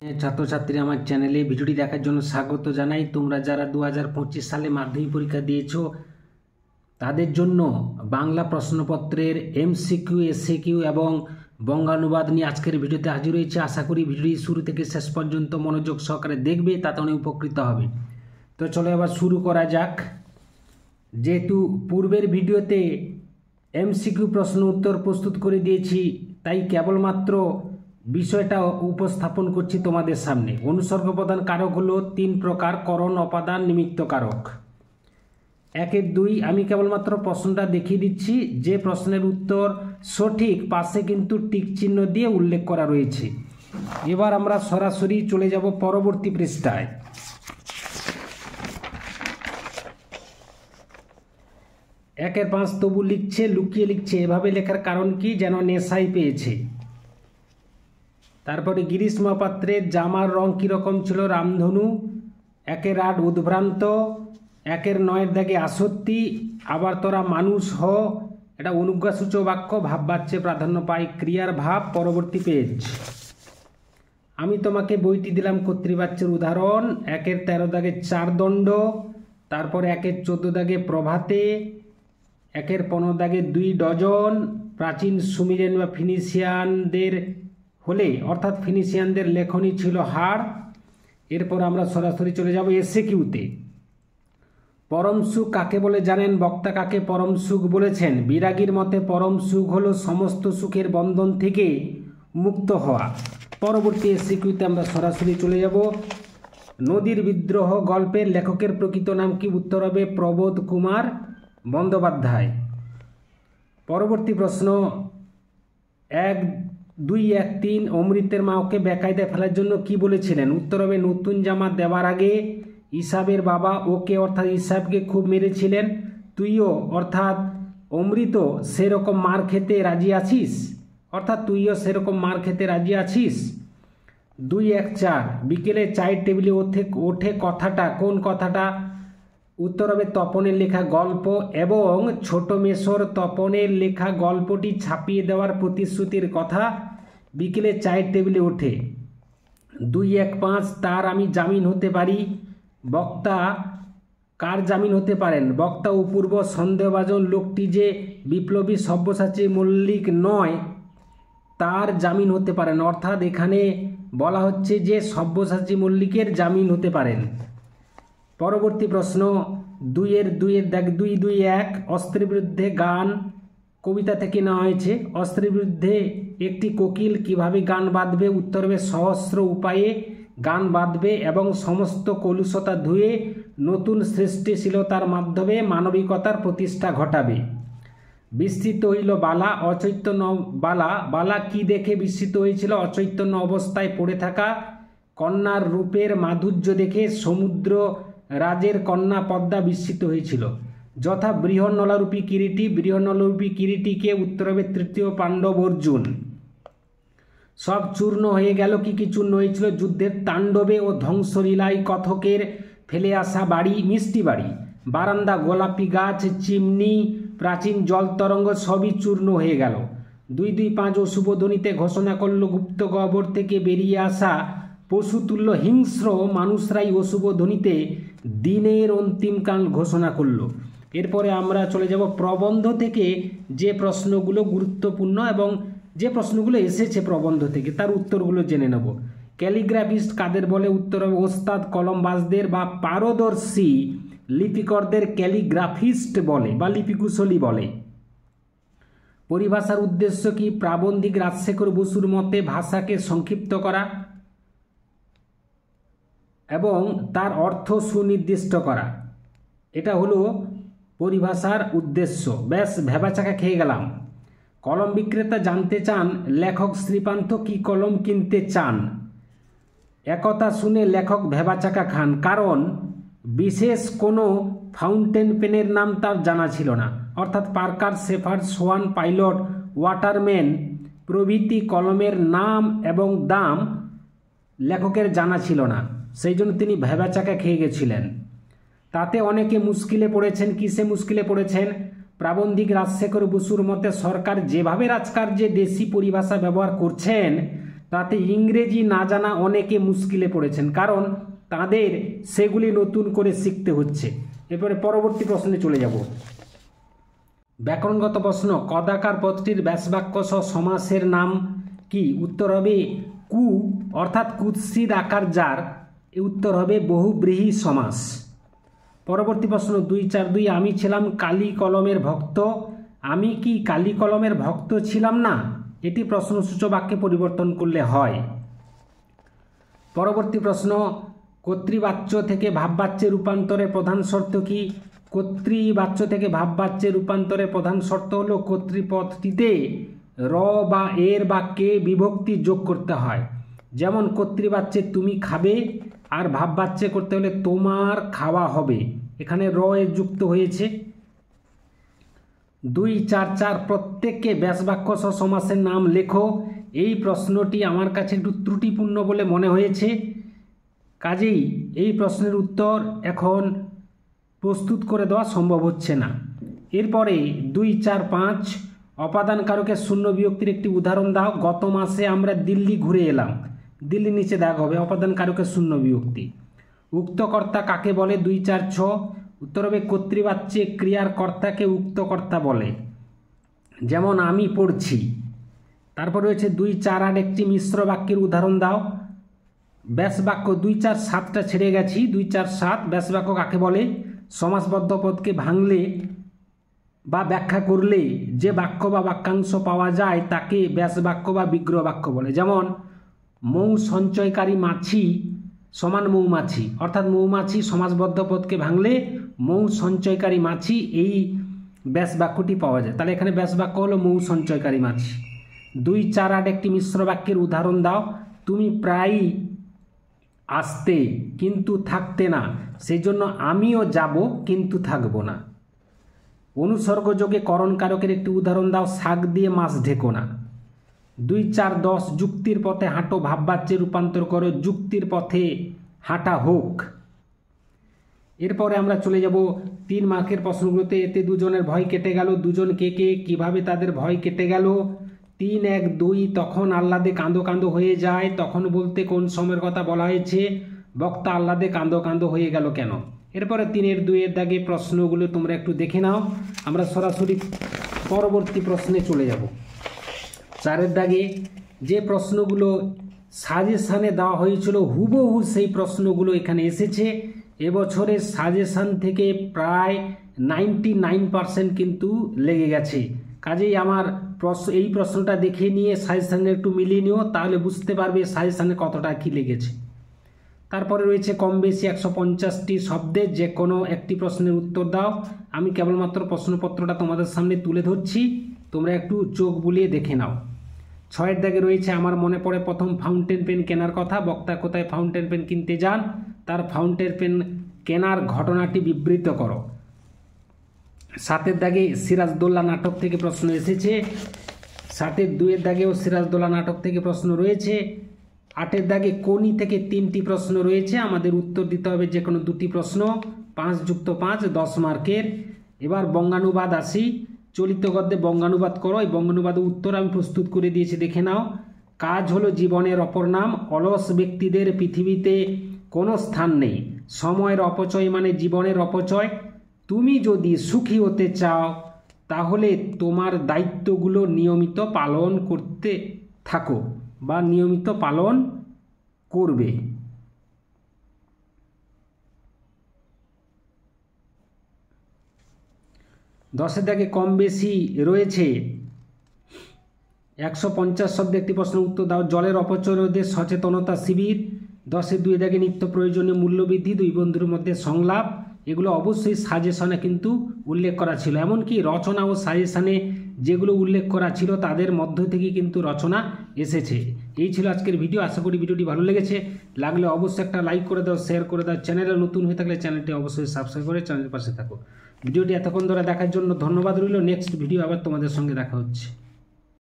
ছাত্রছাত্রী আমার চ্যানেলে ভিডিওটি দেখার জন্য স্বাগত জানাই। তোমরা যারা 2025 সালে মাধ্যমিক পরীক্ষা দিয়েছো তাদের জন্য বাংলা প্রশ্নপত্রের এমসিকিউ, এসএকিউ এবং বঙ্গানুবাদ নিয়ে আজকের ভিডিওতে হাজির হয়েছে। আশা করি ভিডিওটি শুরু থেকে শেষ পর্যন্ত মনোযোগ সহকারে দেখবে, তাতে অনেক উপকৃত হবে। তো চলো এবার শুরু করা যাক। যেহেতু পূর্বের ভিডিওতে এমসিকিউ প্রশ্ন উত্তর প্রস্তুত করে দিয়েছি, তাই কেবলমাত্র বিষয়টা উপস্থাপন করছি তোমাদের সামনে। অনুসর্গ প্রদান কারক হলো 3 প্রকার: করণ, অপাদান, নিমিত্ত কারক। 1-2 আমি কেবলমাত্র প্রশ্নটা দেখিয়ে দিচ্ছি। যে প্রশ্নের উত্তর সঠিক পাশে কিন্তু টিক চিহ্ন দিয়ে উল্লেখ করা রয়েছে। এবার আমরা সরাসরি চলে যাব পরবর্তী পৃষ্ঠায়। 1-5 তবু লিখছে, লুকিয়ে লিখছে। এভাবে লেখার কারণ কি? যেন নেশাই পেয়েছে। তারপরে গিরিশ মহাপাত্রের জামার রং কীরকম ছিল? রামধনু। 1-8 উদ্ভ্রান্ত। 1-9 দাগে আসক্তি। আবার তোরা মানুষ হ, এটা অনুজ্ঞাসূচক বাক্য, ভাববাচ্যে প্রাধান্য পায় ক্রিয়ার ভাব। পরবর্তী পেজ। আমি তোমাকে বইটি দিলাম কর্তৃবাচ্যের উদাহরণ। 1-13 দাগে 4 দণ্ড। তারপরে 1-14 দাগে প্রভাতে। 1-15 দাগে 2 ডজন। প্রাচীন সুমেরিয়ান বা ফিনিশিয়ানদের হলে অর্থাৎ ফিনিশিয়ানদের লেখনী ছিল হাড়। এরপর আমরা সরাসরি চলে যাব এসএকিউতে। পরম সুখ কাকে বলে জানেন? বক্তা কাকে পরম সুখ বলেছেন? বিরাগীর মতে পরম সুখ হলো সমস্ত সুখের বন্ধন থেকে মুক্ত হওয়া। পরবর্তী এসএকিউতে আমরা সরাসরি চলে যাব। নদীর বিদ্রোহ গল্পের লেখকের প্রকৃত নাম কি? উত্তর হবে প্রবোধ কুমার বন্দ্যোপাধ্যায়। পরবর্তী প্রশ্ন 1-2-1-3 অমৃতের মা ওকে বেকায়দায় ফেলার জন্য কি বলেছিলেন? উত্তর হবে নতুন জামা দেওয়ার আগে ইসাবের বাবা ওকে অর্থাৎ ইসাবকে খুব মেরেছিলেন। তুইও অর্থাৎ অমৃত সেরকম মার খেতে রাজি আছিস, অর্থাৎ তুইও সেরকম মার খেতে রাজি আছিস। 2-1-4 বিকেলে চায়ের টেবিলে ওঠে কথাটা কোন কথাটা? উত্তর হবে তপনের লেখা গল্প এবং ছোট মেসোর তপনের লেখা গল্পটি ছাপিয়ে দেওয়ার প্রতিশ্রুতির কথা বিকেলে চায়ের টেবিলে ওঠে। 2-1-5 তার আমি জামিন হতে পারি। বক্তা কার জামিন হতে পারেন? বক্তা অপূর্ব সন্দেহভাজন লোকটি যে বিপ্লবী সব্যসাচী মল্লিক নয় তার জামিন হতে পারেন, অর্থাৎ এখানে বলা হচ্ছে যে সব্যসাচী মল্লিকের জামিন হতে পারেন। পরবর্তী প্রশ্ন 2-2-1 অস্ত্রের বিরুদ্ধে গান কবিতা থেকে নেওয়া হয়েছে। অস্ত্রের বিরুদ্ধে একটি কোকিল কিভাবে গান বাঁধবে? উত্তর হবে সহস্র উপায়ে গান বাঁধবে এবং সমস্ত কলুষতা ধুয়ে নতুন সৃষ্টিশীলতার মাধ্যমে মানবিকতার প্রতিষ্ঠা ঘটাবে। বিস্মিত হইল বালা অচৈতন্য বালা। বালা কি দেখে বিস্মিত হয়েছিল? অচৈতন্য অবস্থায় পড়ে থাকা কন্যার রূপের মাধুর্য দেখে সমুদ্র রাজের কন্যা পদ্মা বিস্মিত হয়েছিল। যথা বৃহন্নলারূপী কিরীটি। বৃহন্নলারূপী কিরীটিকে উত্তর হবে তৃতীয় পাণ্ডব অর্জুন। সব চূর্ণ হয়ে গেল। কি কি চূর্ণ হয়েছিল? যুদ্ধের তাণ্ডবে ও ধ্বংসলীলায় কথকের ফেলে আসা বাড়ি, মিষ্টি বাড়ি, বারান্দা, গোলাপি গাছ, চিমনি, প্রাচীন জল তরঙ্গ সবই চূর্ণ হয়ে গেল। 2-2-5 অশুভ ধ্বনিতে ঘোষণা করল গুপ্ত গহ্বর থেকে বেরিয়ে আসা পশুতুল্য হিংস্র মানুষরাই অশুভ ধ্বনিতে দিনের অন্তিমকাল ঘোষণা করল। এরপরে আমরা চলে যাব প্রবন্ধ থেকে যে প্রশ্নগুলো গুরুত্বপূর্ণ এবং যে প্রশ্নগুলো এসেছে প্রবন্ধ থেকে তার উত্তরগুলো জেনে নেব। ক্যালিগ্রাফিস্ট কাদের বলে? উত্তর হবে ওস্তাদ কলমবাজদের বা পারদর্শী লিপিকরদের ক্যালিগ্রাফিস্ট বলে বা লিপিকুশলী বলে। পরিভাষার উদ্দেশ্য কি? প্রাবন্ধিক রাজশেখর বসুর মতে ভাষাকে সংক্ষিপ্ত করা এবং তার অর্থ সুনির্দিষ্ট করা, এটা হলো পরিভাষার উদ্দেশ্য। ব্যাস ভেবাচাকা খেয়ে গেলাম। কলম বিক্রেতা জানতে চান লেখক শ্রীপান্থ কি কলম কিনতে চান। একথা শুনে লেখক ভেবাচাকা খান, কারণ বিশেষ কোনো ফাউন্টেন পেনের নাম তার জানা ছিল না, অর্থাৎ Parker, Sheaffer, Swan, Pilot, Waterman প্রভৃতি কলমের নাম এবং দাম লেখকের জানা ছিল না, সেই জন্য তিনি ভেবাচাকা খেয়ে গেছিলেন। তাতে অনেকে মুশকিলে পড়েছেন। কিসে মুশকিলে পড়েছেন? প্রাবন্ধিক রাজশেখর বসুর মতে সরকার যেভাবে রাজকার্যে দেশি পরিভাষা ব্যবহার করছেন তাতে ইংরেজি না জানা অনেকে মুশকিলে পড়েছেন, কারণ তাদের সেগুলি নতুন করে শিখতে হচ্ছে। এরপরে পরবর্তী প্রশ্নে চলে যাব। ব্যাকরণগত প্রশ্ন, কদাকার পদটির ব্যাসবাক্য সহ সমাসের নাম কি? উত্তর হবে কু, অর্থাৎ কুৎসিত আকার যার। উত্তর হবে বহুব্রীহি সমাস। পরবর্তী প্রশ্ন 242, আমি ছিলাম কালি কলমের ভক্ত। আমি কি কালি কলমের ভক্ত ছিলাম না? এটি প্রশ্নসূচক বাক্যে পরিবর্তন করলে হয়। পরবর্তী প্রশ্ন, কর্তৃবাচ্য থেকে ভাববাচ্যে রূপান্তরের প্রধান শর্ত কি? কর্তৃবাচ্য থেকে ভাববাচ্যে রূপান্তরের প্রধান শর্ত হলো কর্তৃপদটিতে র বা এর বা কে বিভক্তি যোগ করতে হয়। যেমন কর্তৃবাচ্যে তুমি খাবে, আর ভাববাচ্যে করতে হলে তোমার খাওয়া হবে। এখানে র এ যুক্ত হয়েছে। 244, প্রত্যেককে ব্যাসবাক্য সহ সমাসের নাম লেখো। এই প্রশ্নটি আমার কাছে একটু ত্রুটিপূর্ণ বলে মনে হয়েছে, কাজেই এই প্রশ্নের উত্তর এখন প্রস্তুত করে দেওয়া সম্ভব হচ্ছে না। এরপরে 245, অপাদান কারকের শূন্য বিভক্তির একটি উদাহরণ দাও। গত মাসে আমরা দিল্লি ঘুরে এলাম। দিল্লি নিচে দেখা হবে অপাদান কারকের শূন্য বিভক্তি। উক্ত কর্তা কাকে বলে? 246, উত্তর হবে কর্তৃবাচ্যে ক্রিয়ার কর্তাকে উক্ত কর্তা বলে। যেমন আমি পড়ছি। তারপর রয়েছে 248, একটি মিশ্র বাক্যের উদাহরণ দাও। ব্যাসবাক্য 247টা ছেড়ে গেছি। 247, ব্যাসবাক্য কাকে বলে? সমাসবদ্ধ পদকে ভাঙলে বা ব্যাখ্যা করলে যে বাক্য বা বাক্যাংশ পাওয়া যায় তাকে ব্যাসবাক্য বা বিগ্রহ বাক্য বলে। যেমন মৌ সঞ্চয়কারী মাছি সমান মৌমাছি, অর্থাৎ মৌমাছি সমাসবদ্ধ পদকে ভাঙলে মৌ সঞ্চয়কারী মাছি, এই ব্যাসবাক্যটি পাওয়া যায়। তাহলে এখানে ব্যাসবাক্য হলো মৌ সঞ্চয়কারী মাছি। 248, একটি মিশ্র বাক্যের উদাহরণ দাও। তুমি প্রায়ই আসতে কিন্তু থাকতে না, সেই জন্য আমিও যাব কিন্তু থাকবো না। অনুসর্গযোগে করণ কারকের একটি উদাহরণ দাও। শাক দিয়ে মাছ ঢেকো না। 2-4-10, যুক্তির পথে হাঁটো ভাববাচ্যে রূপান্তর করো। যুক্তির পথে হাঁটা হোক। এরপরে আমরা চলে যাব 3 মার্কের প্রশ্নগুলোতে। এতে দুজনের ভয় কেটে গেল। দুজন কে কে, কিভাবে তাদের ভয় কেটে গেল? 3-1-2, তখন আহ্লাদে কাঁদো কাঁদো হয়ে যায়। তখন বলতে কোন সময়ের কথা বলা হয়েছে? বক্তা আহ্লাদে কাঁদো কাঁদো হয়ে গেল কেন? এরপরে 3-2 দাগে প্রশ্নগুলো তোমরা একটু দেখে নাও। আমরা সরাসরি পরবর্তী প্রশ্নে চলে যাব। 4 দাগে যে প্রশ্নগুলো সাজেশানে দেওয়া হয়েছিল হুবহু সেই প্রশ্নগুলো এখানে এসেছে। এবছরের সাজেশান থেকে প্রায় 99% কিন্তু লেগে গেছে। কাজেই আমার এই প্রশ্নটা দেখে নিয়ে সাজেশানে একটু মিলিয়ে নিও, তাহলে বুঝতে পারবে সাজেশানে কতটা কী লেগেছে। তারপরে রয়েছে কম বেশি 150টি শব্দের যে কোনো একটি প্রশ্নের উত্তর দাও। আমি কেবলমাত্র প্রশ্নপত্রটা তোমাদের সামনে তুলে ধরছি, তোমরা একটু চোখ বুলিয়ে দেখে নাও। 6 দাগে রয়েছে আমার মনে পড়ে প্রথম ফাউন্টেন পেন কেনার কথা। বক্তা কোথায় ফাউন্টেন পেন কিনতে যান, তার ফাউন্টেন পেন কেনার ঘটনাটি বিবৃত করো। 7 দাগে সিরাজদৌল্লা নাটক থেকে প্রশ্ন এসেছে। 7-2 দাগেও সিরাজদৌল্লা নাটক থেকে প্রশ্ন রয়েছে। 8 দাগে কোনি থেকে 3টি প্রশ্ন রয়েছে, আমাদের উত্তর দিতে হবে যে কোনো 2টি প্রশ্ন। 5+5 10 মার্কের। এবার বঙ্গানুবাদ আসি। চলিত গদ্যে বঙ্গানুবাদ করো। এই বঙ্গানুবাদের উত্তর আমি প্রস্তুত করে দিয়েছি, দেখে নাও। কাজ হলো জীবনের অপর নাম। অলস ব্যক্তিদের পৃথিবীতে কোনো স্থান নেই। সময়ের অপচয় মানে জীবনের অপচয়। তুমি যদি সুখী হতে চাও তাহলে তোমার দায়িত্বগুলো নিয়মিত পালন করতে থাকো বা নিয়মিত পালন করবে। 10 দাগে কম বেশি রয়েছে 150 শব্দে একটি প্রশ্নের উত্তর দাও। জলের অপচয় রোধে সচেতনতা শিবির। 10-2 দাগে নিত্য প্রয়োজনীয় মূল্যবৃদ্ধি, 2 বন্ধুর মধ্যে সংলাপ। এগুলো অবশ্যই সাজেশনে কিন্তু উল্লেখ করা ছিল, এমনকি রচনা ও সাজেশনে যেগুলো উল্লেখ করা ছিল তাদের মধ্য থেকে কিন্তু রচনা এসেছে। এই ছিল আজকের ভিডিও। আশা করি ভিডিওটি ভালো লেগেছে। লাগলে অবশ্যই একটা লাইক করে দাও, শেয়ার করে দাও। চ্যানেলে নতুন হয়ে থাকলে চ্যানেলটি অবশ্যই সাবস্ক্রাইব করে চ্যানেলের পাশে থাকো। ভিডিওটি এতক্ষণ ধরে দেখার জন্য ধন্যবাদ রইল। নেক্সট ভিডিও আবার তোমাদের সঙ্গে দেখা হচ্ছে।